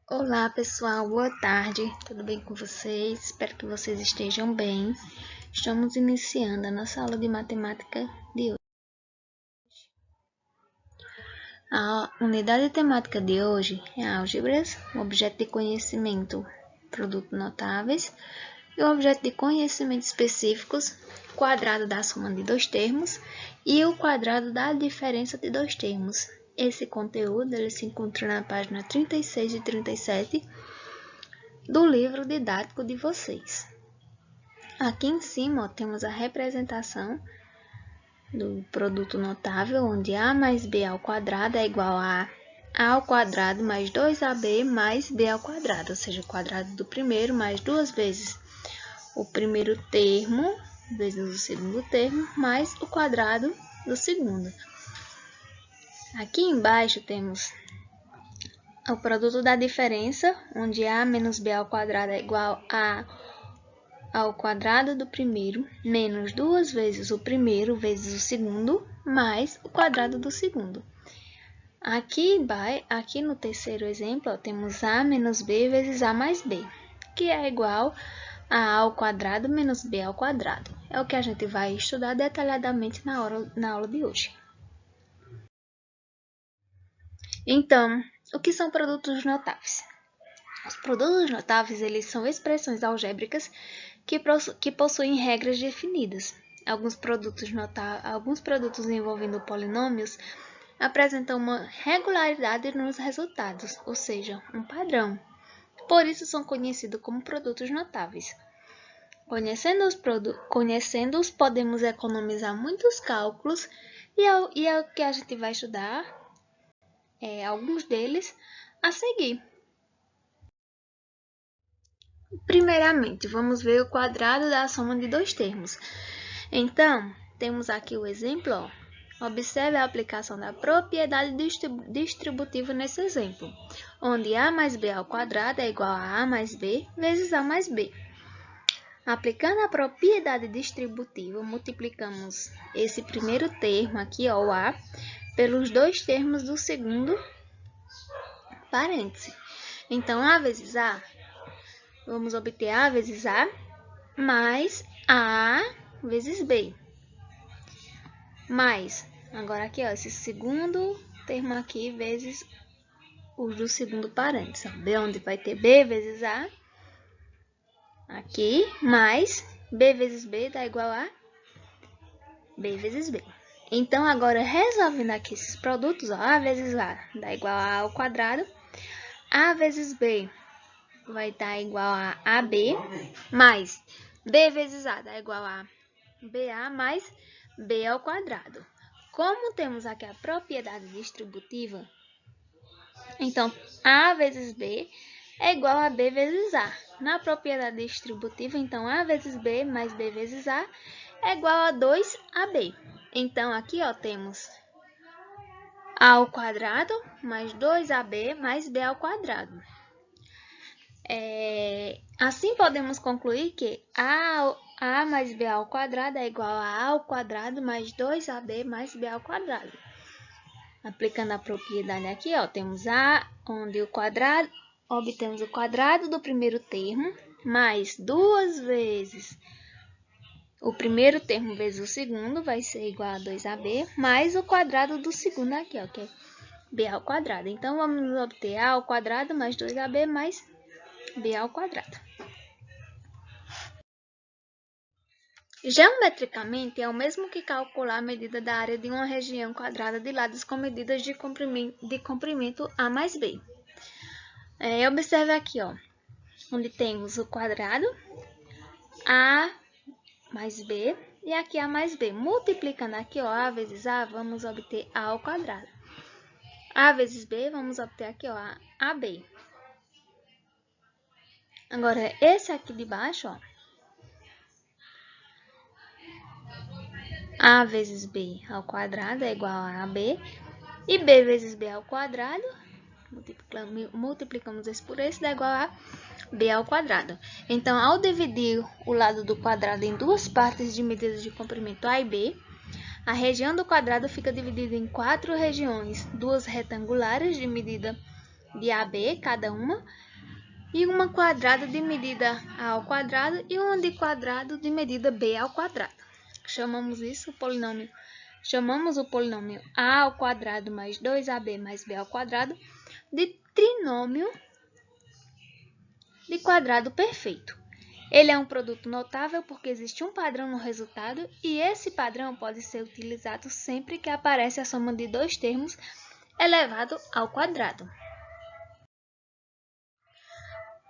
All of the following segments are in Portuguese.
Olá pessoal, boa tarde, tudo bem com vocês? Espero que vocês estejam bem. Estamos iniciando a nossa aula de matemática de hoje. A unidade temática de hoje é álgebras, o objeto de conhecimento, produtos notáveis, e o objeto de conhecimento específicos, quadrado da soma de dois termos e o quadrado da diferença de dois termos. Esse conteúdo ele se encontra na página 36 e 37 do livro didático de vocês. Aqui em cima temos a representação do produto notável, onde a mais b ao quadrado é igual a ao quadrado mais 2ab mais b ao quadrado, ou seja, o quadrado do primeiro mais duas vezes o primeiro termo vezes o segundo termo mais o quadrado do segundo. Aqui embaixo temos o produto da diferença, onde a menos b ao quadrado é igual ao quadrado do primeiro menos duas vezes o primeiro vezes o segundo mais o quadrado do segundo. Aqui no terceiro exemplo, temos a menos b vezes a mais b, que é igual a ao quadrado menos b ao quadrado. É o que a gente vai estudar detalhadamente na aula de hoje. Então, o que são produtos notáveis? Os produtos notáveis eles são expressões algébricas que possuem regras definidas. Alguns produtos envolvendo polinômios apresentam uma regularidade nos resultados, ou seja, um padrão. Por isso são conhecidos como produtos notáveis. Conhecendo-os, podemos economizar muitos cálculos e é o que a gente vai estudar, alguns deles, a seguir. Primeiramente, vamos ver o quadrado da soma de dois termos. Então, temos aqui o exemplo. Observe a aplicação da propriedade distributiva nesse exemplo, onde a mais b ao quadrado é igual a mais b vezes a mais b. Aplicando a propriedade distributiva, multiplicamos esse primeiro termo aqui, o a, pelos dois termos do segundo parêntese. Então, a vezes a, vamos obter a vezes a mais a vezes b. Mais, agora aqui, esse segundo termo aqui vezes os do segundo parêntese. B onde vai ter b vezes a, aqui, mais b vezes b dá igual a b vezes b. Então, agora, resolvendo aqui esses produtos, a vezes a dá igual a ao quadrado, a vezes b vai dar igual a ab, mais b vezes a dá igual a ba mais b ao quadrado. Como temos aqui a propriedade distributiva, então a vezes b é igual a b vezes a. Na propriedade distributiva, então a vezes b mais b vezes a é igual a 2ab. Então aqui temos a ao quadrado mais 2ab mais b ao quadrado. Assim podemos concluir que a mais b ao quadrado é igual a ao quadrado mais 2ab mais b ao quadrado. Aplicando a propriedade aqui, temos a onde obtemos o quadrado do primeiro termo mais duas vezes o primeiro termo vezes o segundo vai ser igual a 2ab mais o quadrado do segundo aqui, que é b ao quadrado. Então, vamos obter a ao quadrado mais 2ab mais b ao quadrado. Geometricamente, é o mesmo que calcular a medida da área de uma região quadrada de lados com medidas de comprimento A mais B. Observe aqui, onde temos o quadrado, A mais B, e aqui A mais B. Multiplicando aqui, A vezes A, vamos obter A ao quadrado. A vezes B, vamos obter aqui, AB. Agora, esse aqui de baixo, A vezes B ao quadrado é igual a AB, e B vezes B ao quadrado, multiplicamos esse por esse, dá igual a B ao quadrado. Então, ao dividir o lado do quadrado em duas partes de medidas de comprimento A e B, a região do quadrado fica dividida em quatro regiões, duas retangulares de medida de AB, cada uma, e uma quadrada de medida A ao quadrado e uma de quadrado de medida B ao quadrado. Chamamos o polinômio A ao quadrado mais 2AB mais B ao quadrado de trinômio de quadrado perfeito. Ele é um produto notável porque existe um padrão no resultado e esse padrão pode ser utilizado sempre que aparece a soma de dois termos elevado ao quadrado.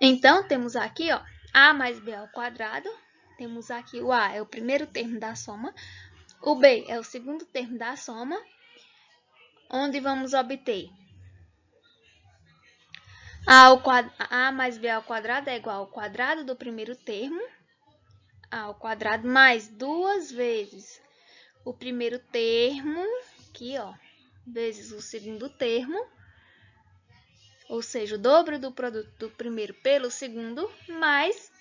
Então, temos aqui A mais B ao quadrado. Temos aqui o A é o primeiro termo da soma. O B é o segundo termo da soma, onde vamos obter A mais B ao quadrado é igual ao quadrado do primeiro termo, A ao quadrado mais duas vezes o primeiro termo, aqui, vezes o segundo termo, ou seja, o dobro do produto do primeiro pelo segundo, mais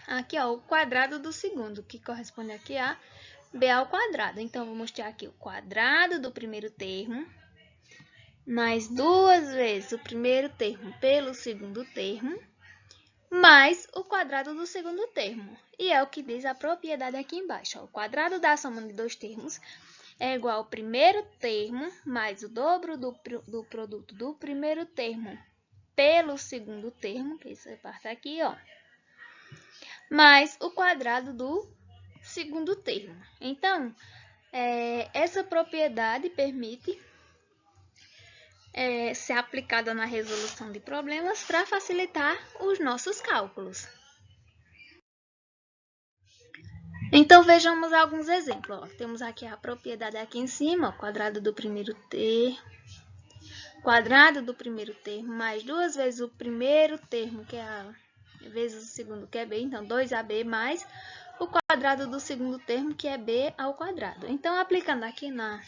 aqui, o quadrado do segundo, que corresponde aqui a B ao quadrado. Então, vou mostrar aqui o quadrado do primeiro termo, mais duas vezes o primeiro termo pelo segundo termo, mais o quadrado do segundo termo. E é o que diz a propriedade aqui embaixo. O quadrado da soma de dois termos é igual ao primeiro termo mais o dobro do produto do primeiro termo pelo segundo termo, que essa parte aqui, mais o quadrado do segundo termo. Então, essa propriedade permite ser aplicada na resolução de problemas para facilitar os nossos cálculos. Então, vejamos alguns exemplos. Temos aqui a propriedade aqui em cima, quadrado do primeiro termo, mais duas vezes o primeiro termo, que é A, vezes o segundo, que é B, então 2AB, mais o quadrado do segundo termo, que é B ao quadrado. Então, aplicando aqui na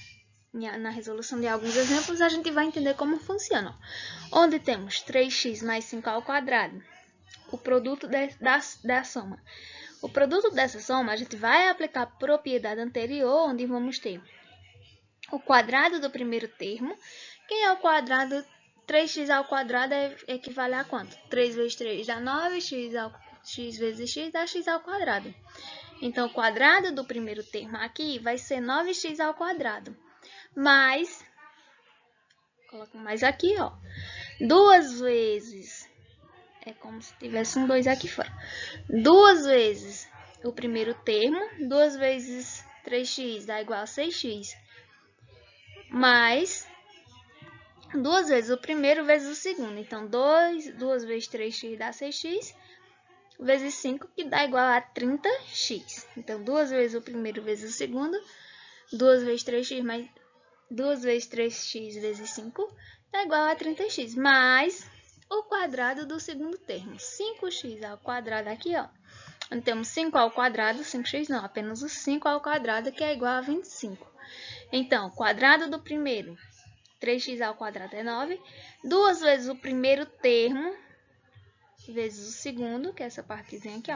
resolução de alguns exemplos, a gente vai entender como funciona. Onde temos 3x mais 5 ao quadrado, o produto da soma. O produto dessa soma, a gente vai aplicar a propriedade anterior, onde vamos ter o quadrado do primeiro termo. Quem é o quadrado? 3x ao quadrado equivale a quanto? 3 vezes 3 dá 9, x vezes x dá x ao quadrado. Então, o quadrado do primeiro termo aqui vai ser 9x ao quadrado. Mais, coloco mais aqui, duas vezes, é como se tivesse um 2 aqui fora. Duas vezes o primeiro termo, 2 vezes 3x dá igual a 6x, mais duas vezes o primeiro vezes o segundo. Então, 2 vezes 3x dá 6x, vezes 5, que dá igual a 30x. Então, 2 vezes o primeiro vezes o segundo, 2 vezes 3x mais 2 vezes 3x vezes 5 dá igual a 30x, mais o quadrado do segundo termo. 5x ao quadrado aqui, onde temos 5 ao quadrado, 5x não, apenas o 5 ao quadrado, que é igual a 25. Então, quadrado do primeiro, 3x ao quadrado é 9. 2 vezes o primeiro termo, vezes o segundo, que é essa partezinha aqui,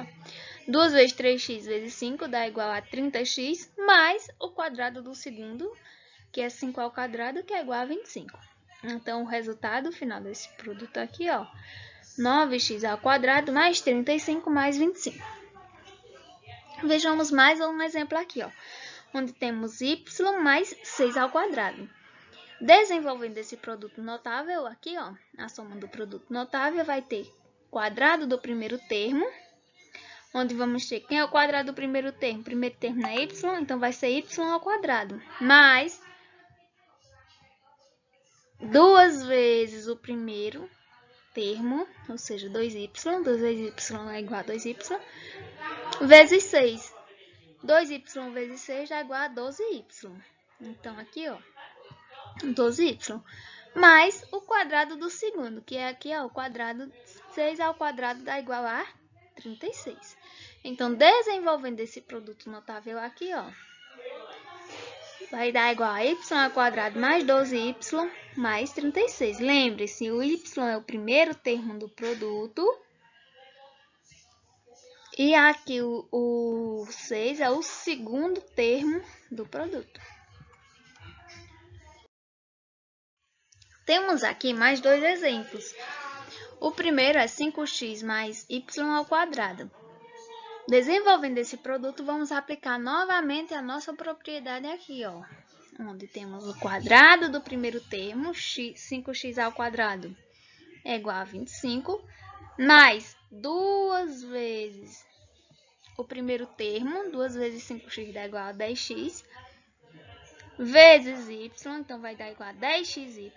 2 vezes 3x vezes 5 dá igual a 30x, mais o quadrado do segundo, que é 5 ao quadrado, que é igual a 25. Então, o resultado final desse produto aqui, 9x ao quadrado mais 35 mais 25. Vejamos mais um exemplo aqui, onde temos y mais 6 ao quadrado. Desenvolvendo esse produto notável aqui, a soma do produto notável vai ter quadrado do primeiro termo, onde vamos ter, quem é o quadrado do primeiro termo? O primeiro termo é y, então vai ser y ao quadrado, mais duas vezes o primeiro termo, ou seja, 2y, 2 vezes y é igual a 2y, vezes 6. 2y vezes 6 é igual a 12y. Então, aqui, 12y. Mais o quadrado do segundo, que é aqui, o quadrado, 6 ao quadrado dá igual a 36. Então, desenvolvendo esse produto notável aqui, vai dar igual a y ao quadrado mais 12y mais 36. Lembre-se, o y é o primeiro termo do produto. E aqui o 6 é o segundo termo do produto. Temos aqui mais dois exemplos. O primeiro é 5x mais y ao quadrado. Desenvolvendo esse produto, vamos aplicar novamente a nossa propriedade aqui, ó, onde temos o quadrado do primeiro termo, 5x ao quadrado é igual a 25, mais 2 vezes o primeiro termo, 2 vezes 5x dá igual a 10x, vezes y, então vai dar igual a 10xy,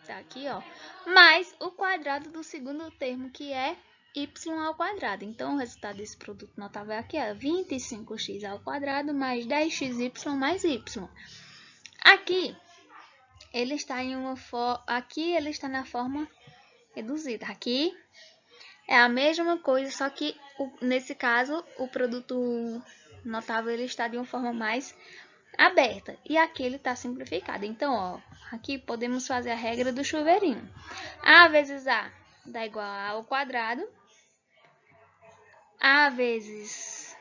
tá aqui, ó, mais o quadrado do segundo termo, que é y ao quadrado. Então, o resultado desse produto notável aqui é 25x ao quadrado mais 10xy mais y. Aqui, ele está ele está na forma reduzida. Aqui é a mesma coisa, só que nesse caso, o produto notável ele está de uma forma mais aberta. E aqui ele está simplificado. Então, ó, aqui podemos fazer a regra do chuveirinho. A vezes A dá igual a ao quadrado. A vezes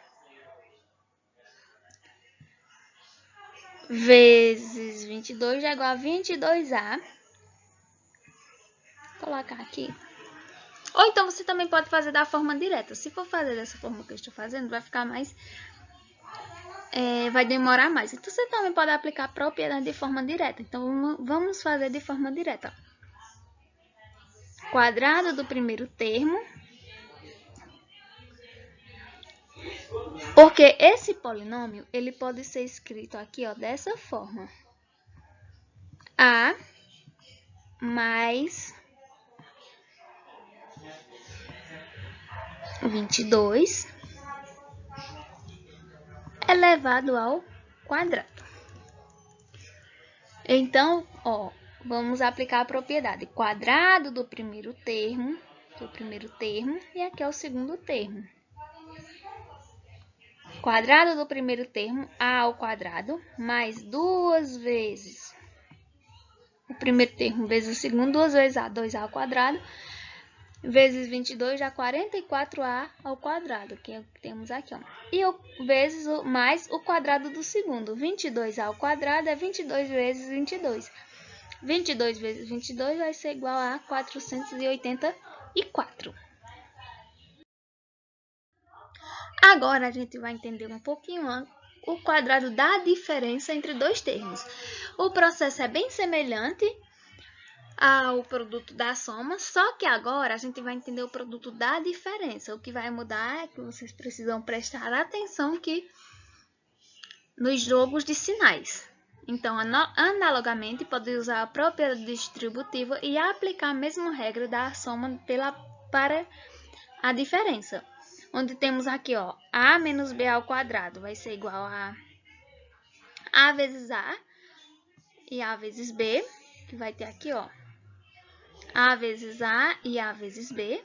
22 é igual a 22A. Vou colocar aqui. Ou então você também pode fazer da forma direta. Se for fazer dessa forma que eu estou fazendo, vai ficar mais... vai demorar mais. Então você também pode aplicar a propriedade de forma direta. Então vamos fazer de forma direta. Quadrado do primeiro termo. Porque esse polinômio, ele pode ser escrito aqui, ó, dessa forma. A mais 22 elevado ao quadrado. Então, ó, vamos aplicar a propriedade. Quadrado do primeiro termo, e aqui é o segundo termo. Quadrado do primeiro termo, A ao quadrado, mais 2 vezes o primeiro termo vezes o segundo, 2 vezes A, 2A ao quadrado, vezes 22 dá 44A ao quadrado, que é o que temos aqui, ó. E vezes mais o quadrado do segundo, 22A ao quadrado é 22 vezes 22. 22 vezes 22 vai ser igual a 484. Agora a gente vai entender um pouquinho o quadrado da diferença entre dois termos. O processo é bem semelhante ao produto da soma, só que agora a gente vai entender o produto da diferença. O que vai mudar é que vocês precisam prestar atenção que nos jogos de sinais. Então, analogamente, pode usar a propriedade distributiva e aplicar a mesma regra da soma para a diferença. Onde temos aqui, ó, A menos B ao quadrado vai ser igual a vezes A e A vezes B, que vai ter aqui, ó, A vezes A e A vezes B.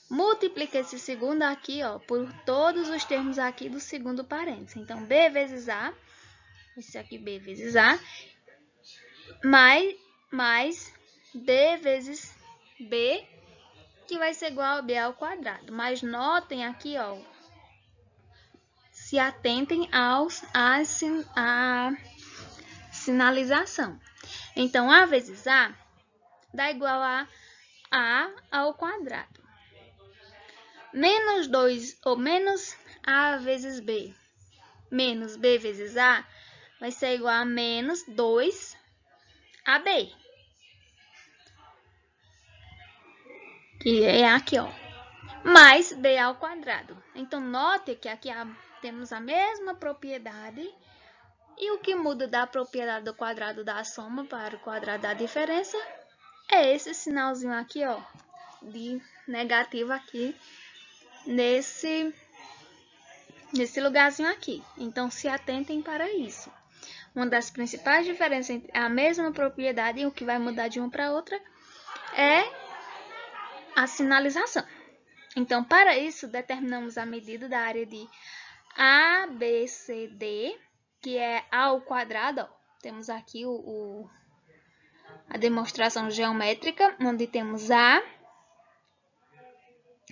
Multiplica esse segundo aqui, ó, por todos os termos aqui do segundo parênteses. Então, B vezes A, esse aqui B vezes A, mais B vezes B, que vai ser igual a B ao quadrado. Mas notem aqui, ó, se atentem à sinalização. Então, A vezes A dá igual a ao quadrado. Menos 2 ou menos A vezes B menos B vezes A vai ser igual a menos 2AB. Que é aqui, ó. Mais B ao quadrado. Então, note que aqui temos a mesma propriedade. E o que muda da propriedade do quadrado da soma para o quadrado da diferença é esse sinalzinho aqui, ó, de negativo aqui nesse lugarzinho aqui. Então, se atentem para isso. Uma das principais diferenças entre a mesma propriedade e o que vai mudar de uma para outra é a sinalização. Então, para isso, determinamos a medida da área de ABCD, que é A ao quadrado. Ó. Temos aqui a demonstração geométrica, onde temos A,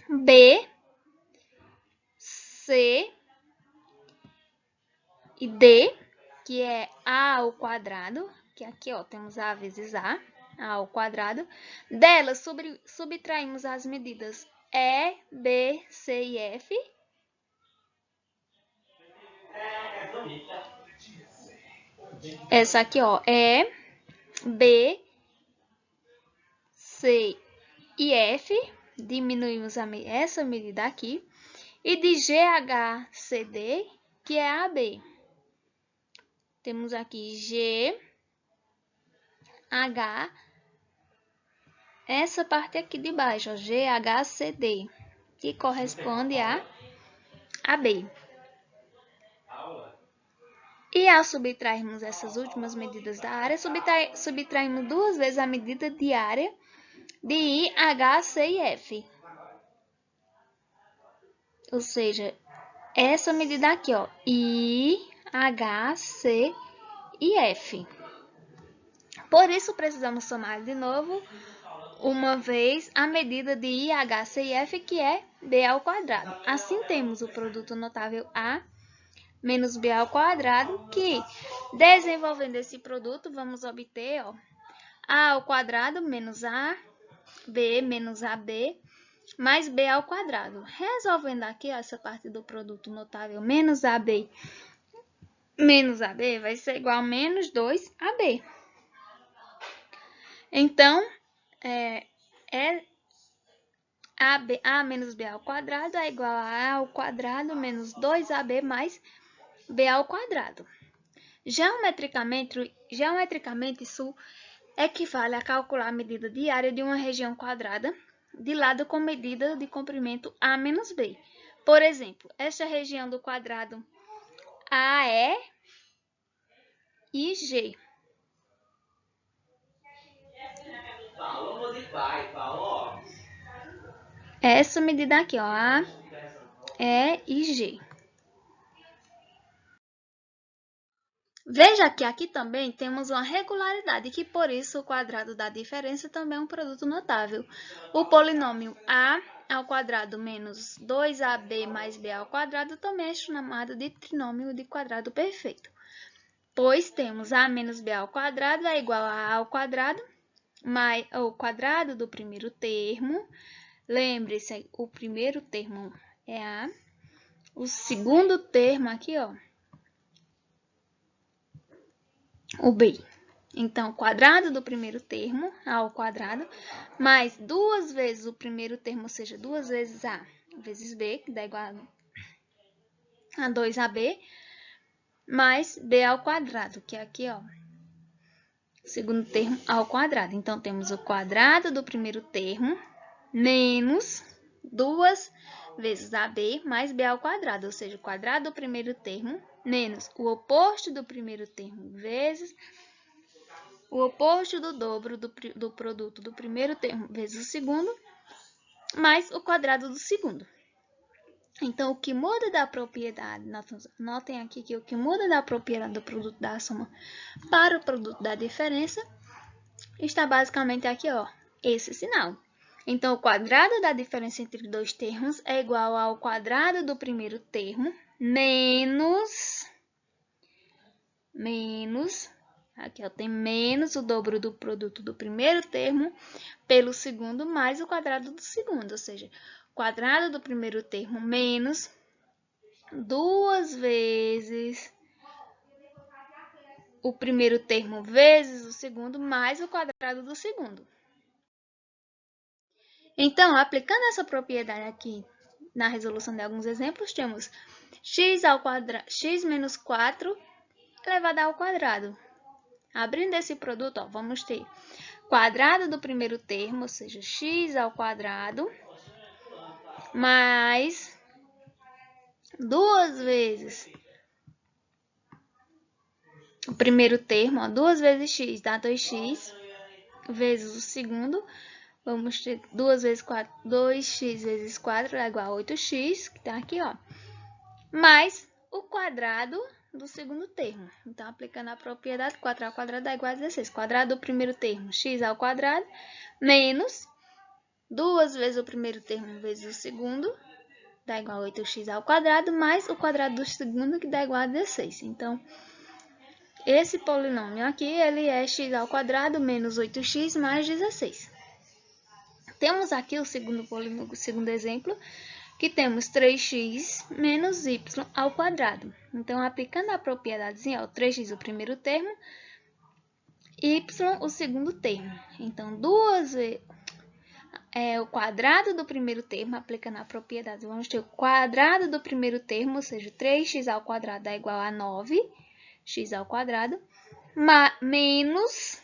B, C e D, que é A ao quadrado, que aqui, ó, temos A vezes A. A ao quadrado. Delas, subtraímos as medidas E, B, C e F. Essa aqui, ó, E, B, C e F. Diminuímos essa medida aqui. E de GHCD, que é AB. Temos aqui G, H, essa parte aqui de baixo, ó, GHCD, que corresponde a AB. E ao subtrairmos essas últimas medidas da área, subtraímos duas vezes a medida de área de I, H, C e F. Ou seja, essa medida aqui, ó, I, H, C e F. Por isso, precisamos somar de novo, uma vez, a medida de I, H, C e F, que é B ao quadrado. Assim, temos o produto notável A menos B ao quadrado, que, desenvolvendo esse produto, vamos obter, ó, A ao quadrado menos AB menos AB, mais B ao quadrado. Resolvendo aqui, ó, essa parte do produto notável menos AB menos AB vai ser igual a menos 2AB. Então, A menos B ao quadrado é igual a A ao quadrado menos 2AB mais B ao quadrado. Geometricamente, isso equivale a calcular a medida de área de uma região quadrada de lado com medida de comprimento A menos B. Por exemplo, esta região do quadrado AE e G. Essa medida aqui, ó, A, E e G. Veja que aqui também temos uma regularidade, que por isso o quadrado da diferença também é um produto notável. O polinômio A ao quadrado menos 2AB mais B ao quadrado também é chamado de trinômio de quadrado perfeito. Pois temos A menos B ao quadrado é igual a A ao quadrado, mais o quadrado do primeiro termo. Lembre-se, o primeiro termo é A. O segundo termo aqui, ó, o B. Então, quadrado do primeiro termo, A ao quadrado, mais duas vezes o primeiro termo, ou seja, duas vezes A vezes B, que dá igual a 2AB, mais B ao quadrado, que é aqui, ó, segundo termo ao quadrado. Então, temos o quadrado do primeiro termo, menos duas vezes AB mais B ao quadrado, ou seja, o quadrado do primeiro termo menos o oposto do primeiro termo vezes o oposto do dobro do produto do primeiro termo vezes o segundo, mais o quadrado do segundo. Então, o que muda da propriedade, notem aqui que o que muda da propriedade do produto da soma para o produto da diferença está basicamente aqui, ó, esse sinal. Então, o quadrado da diferença entre dois termos é igual ao quadrado do primeiro termo menos, aqui ó, tem menos o dobro do produto do primeiro termo pelo segundo mais o quadrado do segundo, ou seja, o quadrado do primeiro termo menos duas vezes o primeiro termo vezes o segundo mais o quadrado do segundo. Então, aplicando essa propriedade aqui na resolução de alguns exemplos, temos x menos 4 elevado ao quadrado. Abrindo esse produto, ó, vamos ter quadrado do primeiro termo, ou seja, x ao quadrado, mais duas vezes o primeiro termo, ó, duas vezes x dá 2x, vezes o segundo, vamos ter 2x vezes 4 é igual a 8x, que está aqui, ó, mais o quadrado do segundo termo. Então, aplicando a propriedade, 4 ao quadrado é igual a 16. Quadrado do primeiro termo, x ao quadrado, menos duas vezes o primeiro termo vezes o segundo, dá igual a 8x ao quadrado, mais o quadrado do segundo, que dá igual a 16. Então, esse polinômio aqui, ele é x ao quadrado menos 8x mais 16. Temos aqui o segundo exemplo, que temos 3x menos y ao quadrado. Então, aplicando a propriedadezinha, ó, 3x o primeiro termo, y o segundo termo. Então, duas vezes o quadrado do primeiro termo, aplicando a propriedade, vamos ter o quadrado do primeiro termo, ou seja, 3x ao quadrado dá igual a 9x ao quadrado, menos,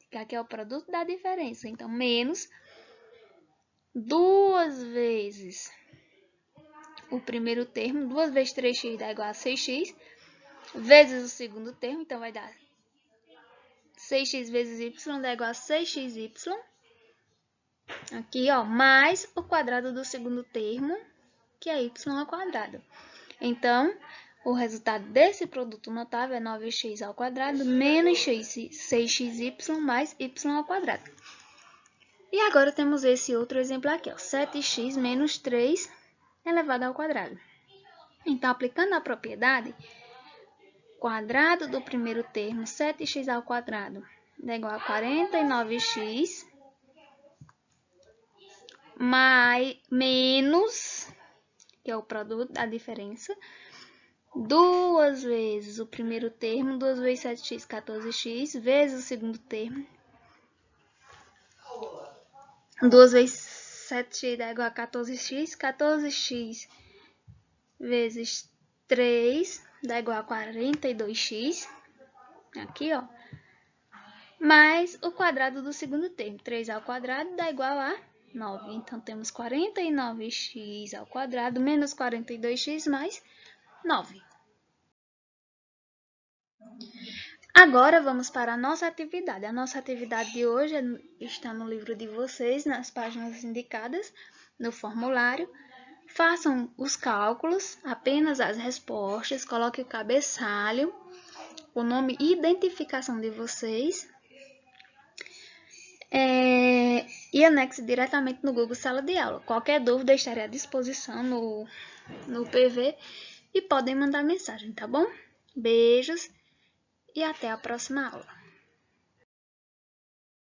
que aqui é o produto da diferença, então, menos 2 vezes o primeiro termo, 2 vezes 3x dá igual a 6x, vezes o segundo termo, então vai dar 6x vezes y dá igual a 6xy, aqui, ó, mais o quadrado do segundo termo, que é y ao quadrado. Então, o resultado desse produto notável é 9x ao quadrado menos 6xy mais y ao quadrado. E agora temos esse outro exemplo aqui, ó, 7x menos 3 elevado ao quadrado. Então, aplicando a propriedade, quadrado do primeiro termo, 7x ao quadrado, é igual a 49x, menos, que é o produto da diferença, 2 vezes o primeiro termo, 2 vezes 7x, 14x, vezes o segundo termo, 2 vezes 7x dá igual a 14x, 14x vezes 3 dá igual a 42x, aqui, ó, mais o quadrado do segundo termo, 3 ao quadrado dá igual a 9. Então, temos 49x ao quadrado menos 42x mais 9. Agora, vamos para a nossa atividade. A nossa atividade de hoje está no livro de vocês, nas páginas indicadas no formulário. Façam os cálculos, apenas as respostas, coloque o cabeçalho, o nome e identificação de vocês. E anexe diretamente no Google Sala de Aula. Qualquer dúvida estarei à disposição no PV e podem mandar mensagem, tá bom? Beijos e até a próxima aula.